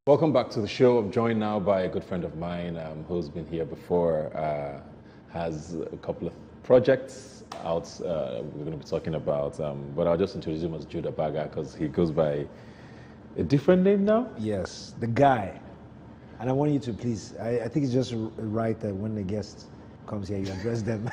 Welcome back to the show. I'm joined now by a good friend of mine who's been here before, has a couple of projects out we're going to be talking about, but I'll just introduce him as Jude Abaga because he goes by a different name now. Yes, the guy. And I want you to please, I think it's just right that when the guest comes here, you address them.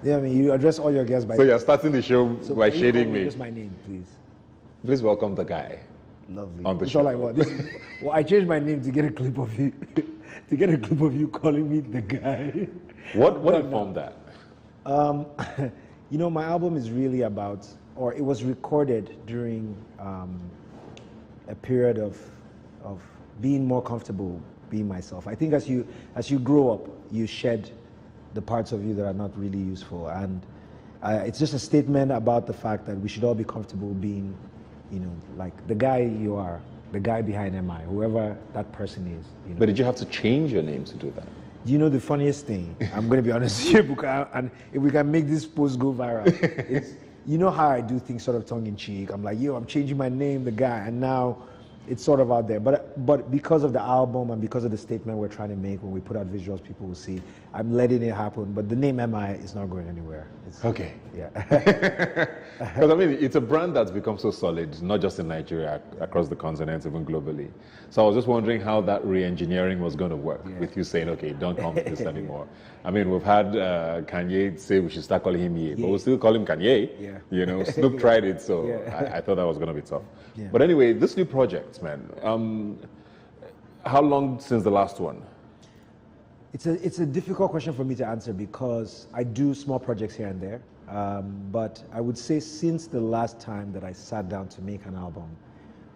Yeah, I mean, you address all your guests by So you're starting the show by shading me. Just my name, please. Please welcome the guy. Lovely. On the That's show. all I want. Well, I changed my name to get a clip of you, to get a clip of you calling me the guy. What informed that? You know, my album is really about, or it was recorded during a period of being more comfortable being myself. I think as you grow up, you shed the parts of you that are not really useful, and it's just a statement about the fact that we should all be comfortable being, you know, like the guy you are, the guy behind MI, whoever that person is. You know? But did you have to change your name to do that? You know the funniest thing? I'm going to be honest with you, Buka, and if we can make this post go viral, it's, you know how I do things sort of tongue-in-cheek. I'm like, yo, I'm changing my name, the guy, and now it's sort of out there. But because of the album and because of the statement we're trying to make, when we put out visuals, people will see, I'm letting it happen. But the name MI is not going anywhere. It's, okay. Yeah. Because I mean, it's a brand that's become so solid, not just in Nigeria, across the continent, even globally. So I was just wondering how that re-engineering was going to work with you saying, okay, don't call me this anymore. I mean, we've had Kanye say we should start calling him Ye, but we'll still call him Kanye. Yeah. You know, Snoop tried it, so I thought that was going to be tough. Yeah. But anyway, this new project, man, how long since the last one? It's a difficult question for me to answer because I do small projects here and there. But I would say since the last time that I sat down to make an album,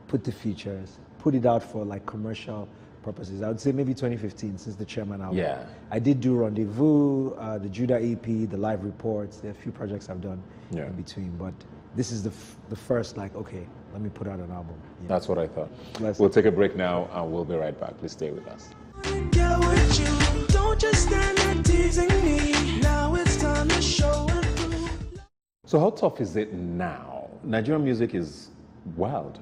put the features, put it out for like commercial purposes, I would say maybe 2015, since the Chairman album. Yeah. I did do Rendezvous, the Judah EP, the live reports. There are a few projects I've done in between, but this is the first, like, okay, let me put out an album. You know? That's what I thought. We'll take a break now and we'll be right back. Please stay with us. Don't just stand there teasing me. Now it's time to show and prove. So how tough is it now? Nigerian music is wild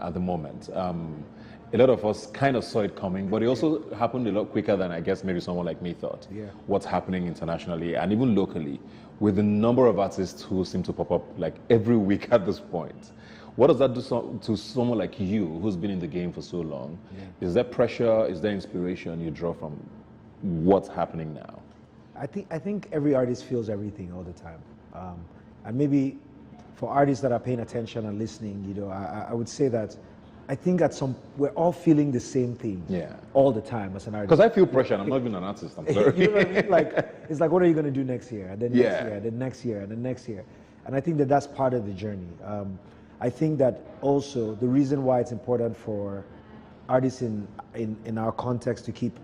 at the moment. A lot of us kind of saw it coming, but it also happened a lot quicker than I guess maybe someone like me thought. Yeah. What's happening internationally and even locally with the number of artists who seem to pop up like every week at this point. What does that do to someone like you who's been in the game for so long? Yeah. Is there pressure? Is there inspiration you draw from what's happening now? I think every artist feels everything all the time. And maybe for artists that are paying attention and listening, you know, I would say that I think we're all feeling the same thing all the time as an artist. Because I feel pressure and I'm not even an artist, I'm sorry. You know what I mean? Like, it's like, what are you going to do next year? And then next year, and then next year, and then next year. And I think that that's part of the journey. I think that also the reason why it's important for artists in our context to keep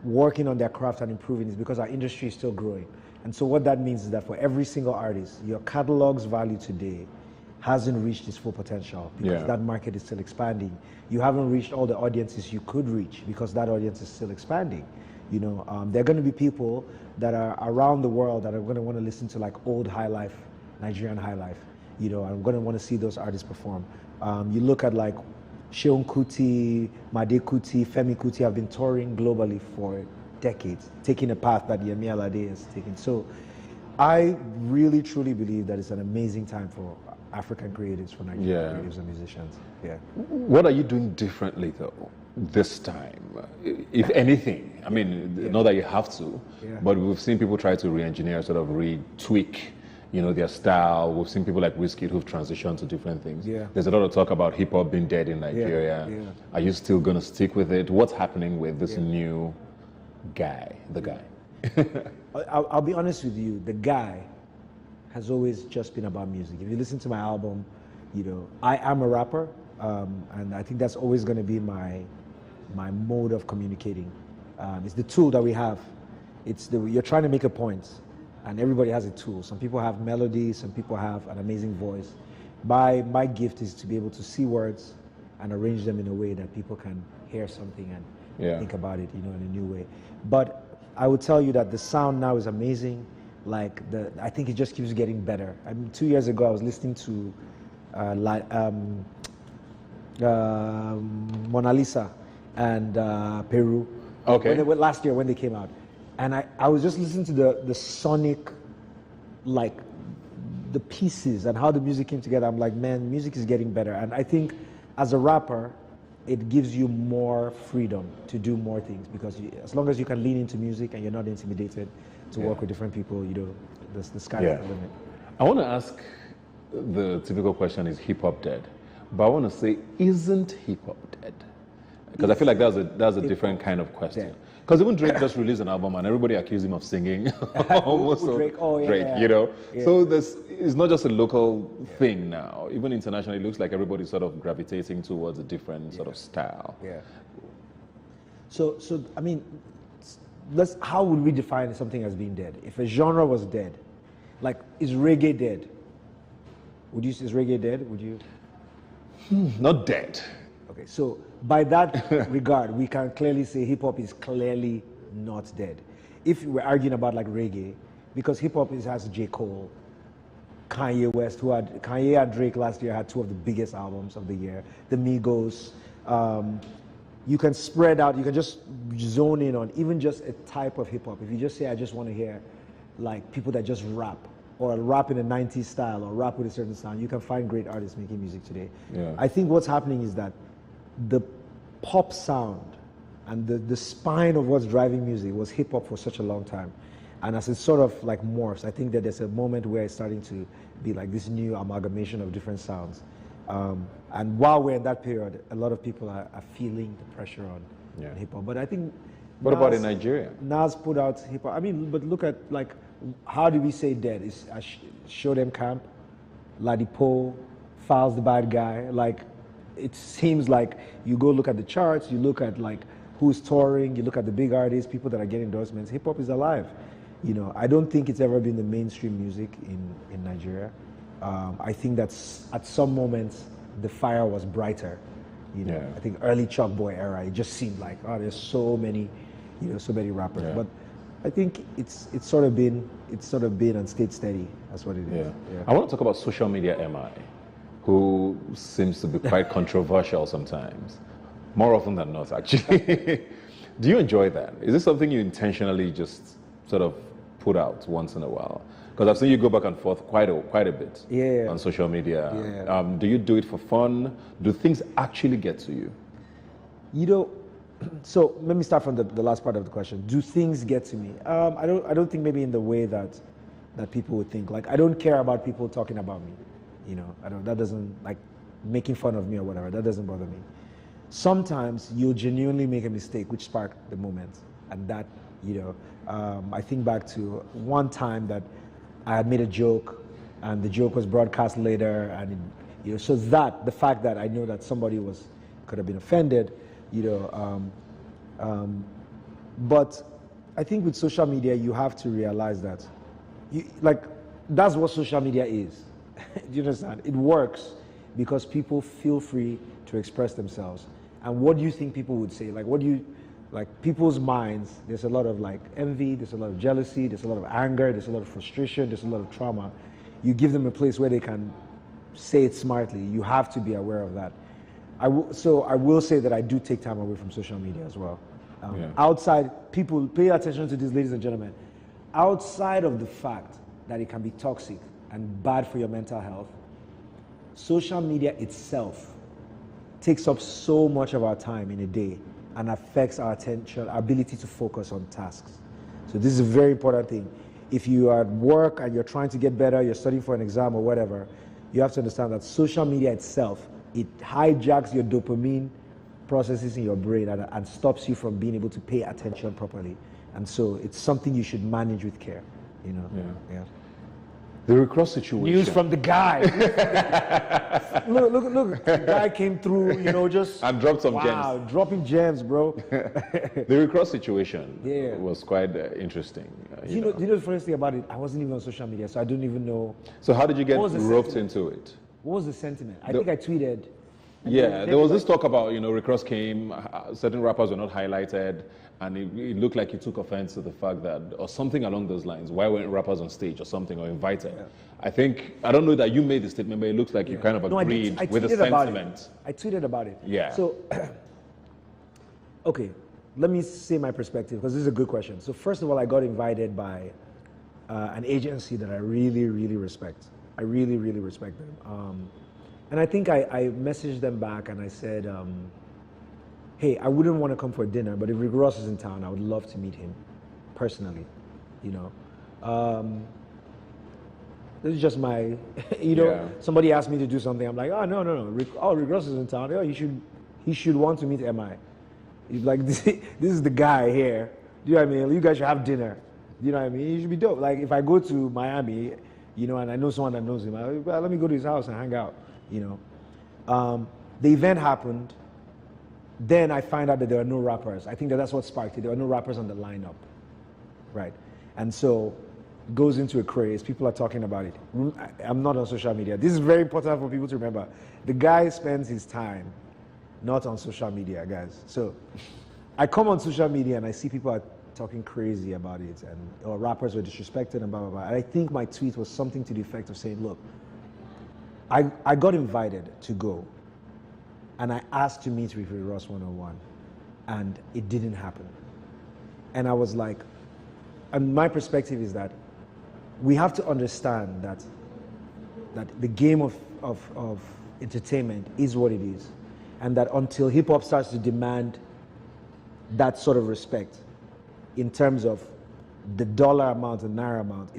working on their craft and improving is because our industry is still growing. And so what that means is that for every single artist, your catalog's value today hasn't reached its full potential because that market is still expanding. You haven't reached all the audiences you could reach because that audience is still expanding. You know, there are going to be people that are around the world that are going to want to listen to like old high life, Nigerian high life. You know, I'm going to want to see those artists perform. You look at like Seun Kuti, Made Kuti, Femi Kuti have been touring globally for decades, taking a path that Yemi Alade has taken. So I really, truly believe that it's an amazing time for African creatives, for Nigerian creatives and musicians. Yeah. What are you doing differently though this time, if anything? I mean, not that you have to, but we've seen people try to re-engineer, sort of retweak, you know, their style. We've seen people like Wizkid who've transitioned to different things. There's a lot of talk about hip hop being dead in Nigeria. Are you still going to stick with it? What's happening with this new guy, the guy? I'll be honest with you, the guy has always just been about music. If you listen to my album, you know, I am a rapper, and I think that's always going to be my mode of communicating. It's the tool that we have. You're trying to make a point, and everybody has a tool. Some people have melody, some people have an amazing voice. My gift is to be able to see words and arrange them in a way that people can hear something and think about it, you know, in a new way. But I would tell you that the sound now is amazing. Like I think it just keeps getting better. I mean, 2 years ago I was listening to Mona Lisa and Peru. Okay. Last year when they came out. And I was just listening to the sonic, like, the pieces and how the music came together. I'm like, man, music is getting better. And I think as a rapper, it gives you more freedom to do more things, because as long as you can lean into music and you're not intimidated to work with different people, the sky is the limit. I want to ask, the typical question is hip hop dead? But I want to say, isn't hip hop dead? Because I feel like that's a different kind of question. Because even Drake just released an album and everybody accused him of singing almost Drake. Drake, you know? Yeah. So it's not just a local thing now. Even internationally, it looks like everybody's sort of gravitating towards a different sort of style. Yeah. So I mean, how would we define something as being dead? If a genre was dead, like, is reggae dead? Is reggae dead? Would you? Not dead. Okay, so by that regard, we can clearly say hip hop is clearly not dead. If we're arguing about like reggae, because hip hop has J. Cole, Kanye West, Kanye and Drake last year had two of the biggest albums of the year, the Migos. You can spread out, you can just zone in on even just a type of hip hop. If you just say, I just want to hear like people that just rap, or rap in a 90s style, or rap with a certain sound, you can find great artists making music today. Yeah. I think what's happening is that the pop sound and the spine of what's driving music was hip hop for such a long time. And as it sort of like morphs, I think that there's a moment where it's starting to be like this new amalgamation of different sounds. And while we're in that period, a lot of people are feeling the pressure on hip hop. But I think what about in Nigeria? Nas put out hip hop. I mean, but look at like, how do we say dead? Is Show Them Camp, Ladipo, Files the Bad Guy. Like, it seems like you go look at the charts, you look at like who's touring, you look at the big artists, people that are getting endorsements. Hip hop is alive. You know, I don't think it's ever been the mainstream music in Nigeria. I think that's at some moments the fire was brighter. You know, I think early Chalk Boy era, it just seemed like, oh, there's so many, so many rappers. Yeah. But I think it's sort of been and stayed steady. That's what it is. Yeah. I want to talk about social media MI, who seems to be quite controversial sometimes, more often than not, actually. Do you enjoy that? Is this something you intentionally just sort of put out once in a while? Because I've seen you go back and forth quite a bit on social media. Yeah. Do you do it for fun? Do things actually get to you? So let me start from the last part of the question. Do things get to me? I don't think maybe in the way that people would think. Like, I don't care about people talking about me. That doesn't, like, making fun of me or whatever. That doesn't bother me. Sometimes you'll genuinely make a mistake which sparked the moment, and that, I think back to one time that I had made a joke, and the joke was broadcast later, and so that the fact that I know that somebody could have been offended, but I think with social media you have to realize that, that's what social media is. Do you understand? It works because people feel free to express themselves. And what do you think people would say? People's minds, there's a lot of envy, there's a lot of jealousy, there's a lot of anger, there's a lot of frustration, there's a lot of trauma. You give them a place where they can say it smartly. You have to be aware of that. So I will say that I do take time away from social media as well. Outside, people pay attention to this, ladies and gentlemen. Outside of the fact that it can be toxic and bad for your mental health, social media itself takes up so much of our time in a day and affects our attention, our ability to focus on tasks. So this is a very important thing. If you are at work and you're trying to get better, you're studying for an exam or whatever, you have to understand that social media itself, it hijacks your dopamine processes in your brain and stops you from being able to pay attention properly. And so it's something you should manage with care, Yeah. The recross situation. News from the guy. Look. The guy came through, just... And dropped some gems. Wow, dropping gems, bro. The recross situation was quite interesting. You know the funny thing about it? I wasn't even on social media, so I don't even know... So how did you get roped into it? What was the sentiment? I think I tweeted, Yeah, there was this talk about, Rick Ross came, certain rappers were not highlighted, and it looked like he took offense to the fact that, or something along those lines, why weren't rappers on stage or something, or invited? Yeah. I don't know that you made the statement, but it looks like you kind of agreed with the sentiment. I tweeted about it. Yeah. So, okay, let me say my perspective, because this is a good question. So first of all, I got invited by an agency that I really, really respect. I really, really respect them. And I think I messaged them back and I said, hey, I wouldn't want to come for dinner, but if Rick Ross is in town, I would love to meet him personally, This is just my, somebody asked me to do something. I'm like, oh, no. Rick Ross is in town. Oh, he should want to meet MI. He's like, this is the guy here. Do you know what I mean? You guys should have dinner. You know what I mean? He should be dope. Like, if I go to Miami, and I know someone that knows him, let me go to his house and hang out. The event happened. Then I find out that there are no rappers. I think that's what sparked it. There are no rappers on the lineup, right? And so it goes into a craze. People are talking about it. I'm not on social media. This is very important for people to remember. The guy spends his time not on social media, guys. So I come on social media and I see people are talking crazy about it, or rappers were disrespected and blah, blah, blah. And I think my tweet was something to the effect of saying, look, I got invited to go, and I asked to meet with Rick Ross one-on-one, and it didn't happen. And I was like, and my perspective is that we have to understand that the game of entertainment is what it is, and that until hip-hop starts to demand that sort of respect in terms of the dollar amount and naira amount,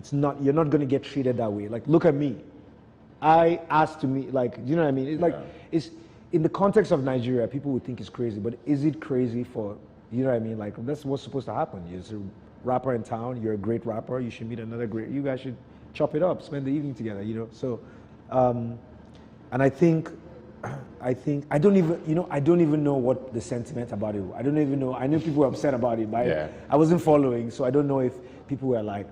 you're not going to get treated that way. Like, look at me. I asked to meet, like, you know what I mean? It's like, it's in the context of Nigeria, people would think it's crazy, but is it crazy for, you know what I mean? Like, that's what's supposed to happen. You're a rapper in town, you're a great rapper, you should meet another great, you guys should chop it up, spend the evening together, So, and I think I don't even know what the sentiment about it. I don't even know. I know people were upset about it, but I wasn't following, so I don't know if people were like,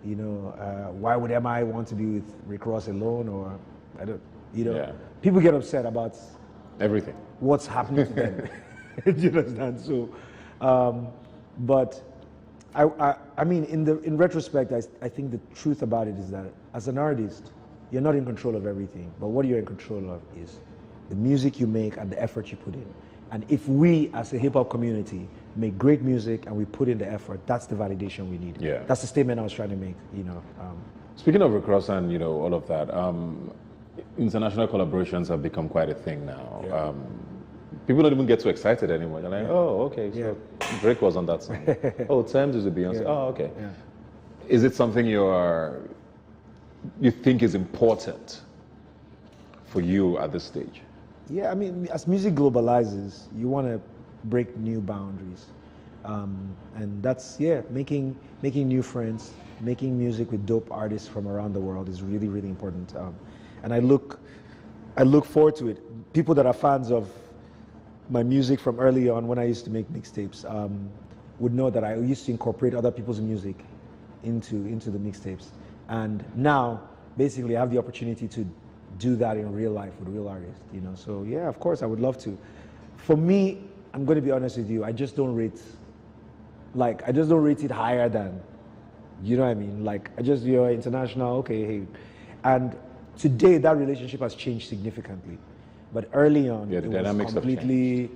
why would MI want to be with Rick Ross alone, or I don't, people get upset about everything, what's happening to them. Do you understand? So, but I mean, in retrospect, I think the truth about it is that as an artist, you're not in control of everything, but what you're in control of is the music you make and the effort you put in. And if we, as a hip-hop community, make great music and we put in the effort, that's the validation we need. Yeah. That's the statement I was trying to make, Speaking of Rick Ross and, all of that, international collaborations have become quite a thing now. Yeah. People don't even get too excited anymore. They're like, oh, okay, so Drake was on that song. Oh, Thames is a Beyonce. Oh, okay. Yeah. Is it something you think is important for you at this stage? Yeah, I mean, as music globalizes, you want to break new boundaries. And that's, making new friends, making music with dope artists from around the world is really, really important. And I look forward to it. People that are fans of my music from early on, when I used to make mixtapes, would know that I used to incorporate other people's music into the mixtapes. And now, basically, I have the opportunity to do that in real life with real artists, So yeah, of course, I would love to. For me, I'm going to be honest with you, I just don't rate it higher than, you know what I mean? Like, you're international, okay, hey. And today, that relationship has changed significantly. But early on, it was completely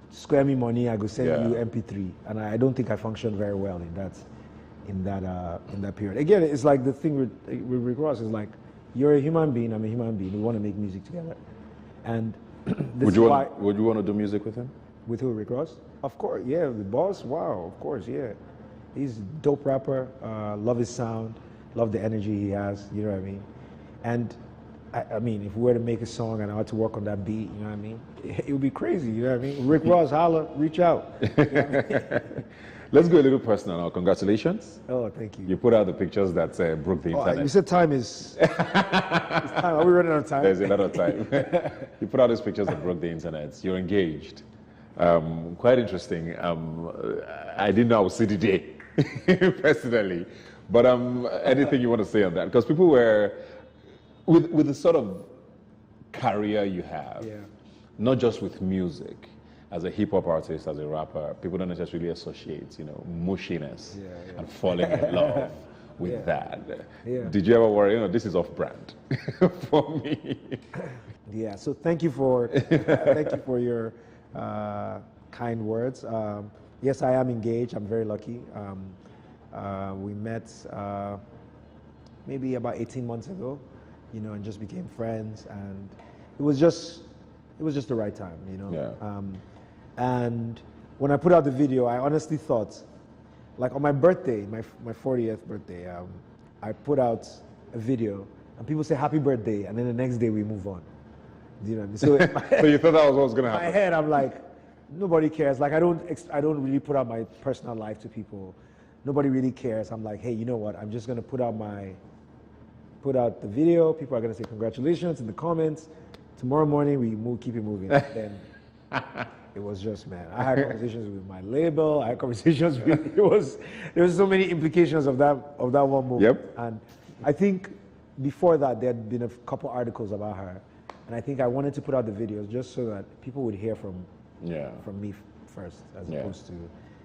square me money, I go send you MP3. And I don't think I functioned very well in that period. Again, it's like the thing with Rick Ross is like, you're a human being, I'm a human being. We want to make music together. And would you want to do music with him? With who, Rick Ross? Of course, yeah. The boss, wow, of course, yeah. He's a dope rapper. Love his sound. Love the energy he has. You know what I mean? And I mean, if we were to make a song and I had to work on that beat, you know what I mean? It would be crazy. You know what I mean? Rick Ross, holla, reach out. You know what I mean? Let's go a little personal now. Congratulations. Oh, thank you. You put out the pictures that broke the internet. You said time is... time. Are we running out of time? There's a lot of time. You put out these pictures that broke the internet. You're engaged. Quite interesting. I didn't know I would see the day, personally. But anything you want to say on that? Because people were... With the sort of career you have, not just with music. As a hip hop artist, as a rapper, people don't necessarily associate, mushiness and falling in love with that. Yeah. Did you ever worry, this is off-brand for me? Yeah, so thank you for your kind words. Yes, I am engaged. I'm very lucky. We met maybe about 18 months ago, and just became friends, and it was just the right time, Yeah. And when I put out the video, I honestly thought, like on my birthday, my 40th birthday, I put out a video, and people say happy birthday, and then the next day we move on. Do you know what I mean? So, So you thought that was what was going to in happen? my head, I'm like, nobody cares. Like I don't really put out my personal life to people. Nobody really cares. I'm like, hey, you know what? I'm just gonna put out the video. People are gonna say congratulations in the comments. Tomorrow morning we keep it moving. Then it was just, man. I had conversations with my label. I had conversations with there was so many implications of that one movie. Yep. And I think before that there had been a couple articles about her, and I think I wanted to put out the videos just so that people would hear from me first, as opposed to.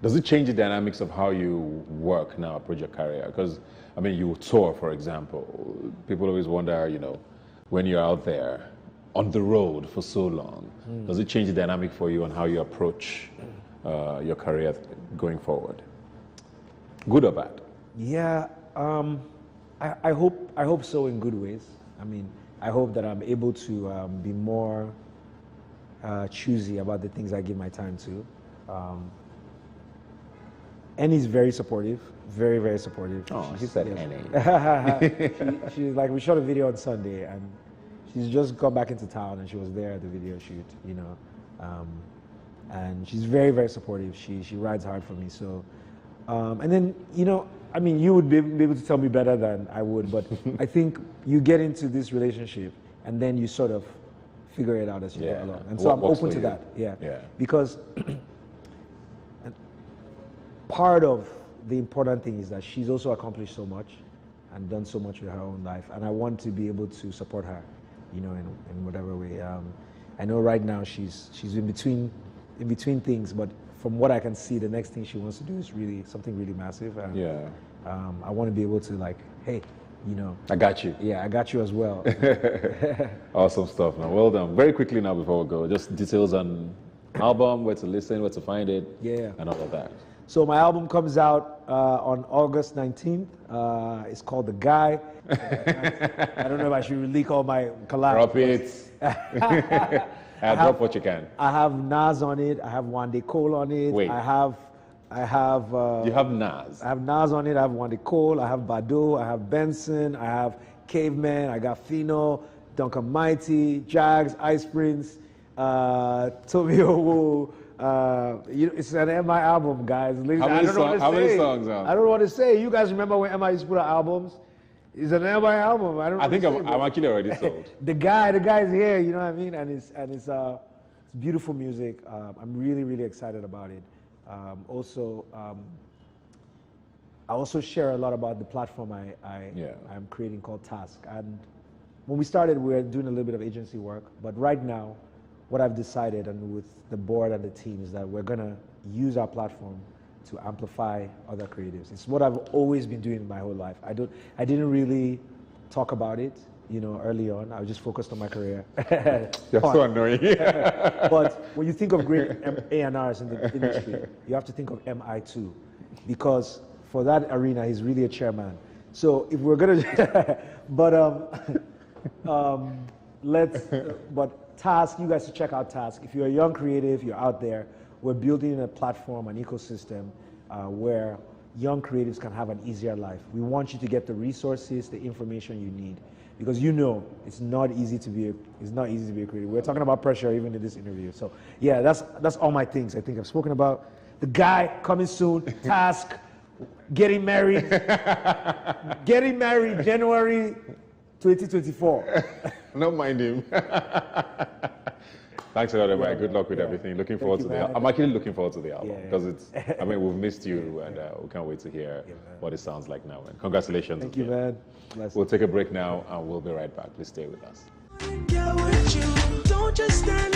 Does it change the dynamics of how you work now, approach your career? Because, you tour, for example. People always wonder, when you're out there on the road for so long, does it change the dynamic for you on how you approach your career going forward? Good or bad? Yeah, I hope so in good ways. I hope that I'm able to be more choosy about the things I give my time to. Annie's very supportive, very, very supportive. Oh, she said Annie. She's like, we shot a video on Sunday, and she's just got back into town, and she was there at the video shoot, and she's very, very supportive. She rides hard for me. So, and then, you would be able to tell me better than I would, but I think you get into this relationship, and then you sort of figure it out as you go along. And so I'm open to that, because part of the important thing is that she's also accomplished so much and done so much with her own life, and I want to be able to support her, in whatever way. I know right now she's in between things, but from what I can see, the next thing she wants to do is really something really massive. And, I want to be able to hey, I got you. Yeah, I got you as well. Awesome stuff, man. Well done. Very quickly now before we go, just details on album, where to listen, where to find it, and all of that. So my album comes out on August 19th. It's called The Guy. I don't know if I should leak all my collabs. Drop it. Drop what you can. I have Nas on it. I have Wande Cole on it. Wait. I have. You have Nas. I have Nas on it. I have Wande Cole. I have Bado. I have Benson. I have Caveman. I got Fino, Duncan Mighty, Jags, Ice Prince, Toby Owo. It's an MI album, guys. How many songs are? I don't know what to say. You guys remember when MI used to put out albums? It's an MI album. I think I'm actually already sold. the guy's here. You know what I mean? And it's beautiful music. I'm really, really excited about it. I also share a lot about the platform I'm creating called Task. And when we started, we were doing a little bit of agency work, but right now, what I've decided, and with the board and the team, is that we're gonna use our platform to amplify other creatives. It's what I've always been doing my whole life. I didn't really talk about it, early on. I was just focused on my career. You're so annoying. But when you think of great A&Rs in the industry, you have to think of MI too, because for that arena, he's really a chairman. So if we're gonna, but Task, you guys should check out Task. If you're a young creative, you're out there, we're building a platform, an ecosystem where young creatives can have an easier life. We want you to get the resources, the information you need, because it's not easy to be a creative. We're talking about pressure even in this interview. So yeah, that's all my things I think I've spoken about. The Guy coming soon, Task, getting married January 2024. Don't mind him. Thanks a lot, everybody. Good luck with everything. Looking forward to the album. I'm actually looking forward to the album because we've missed you and we can't wait to hear what it sounds like now. And congratulations. Thank you, man. We'll take a break now and we'll be right back. Please stay with us. Don't just stand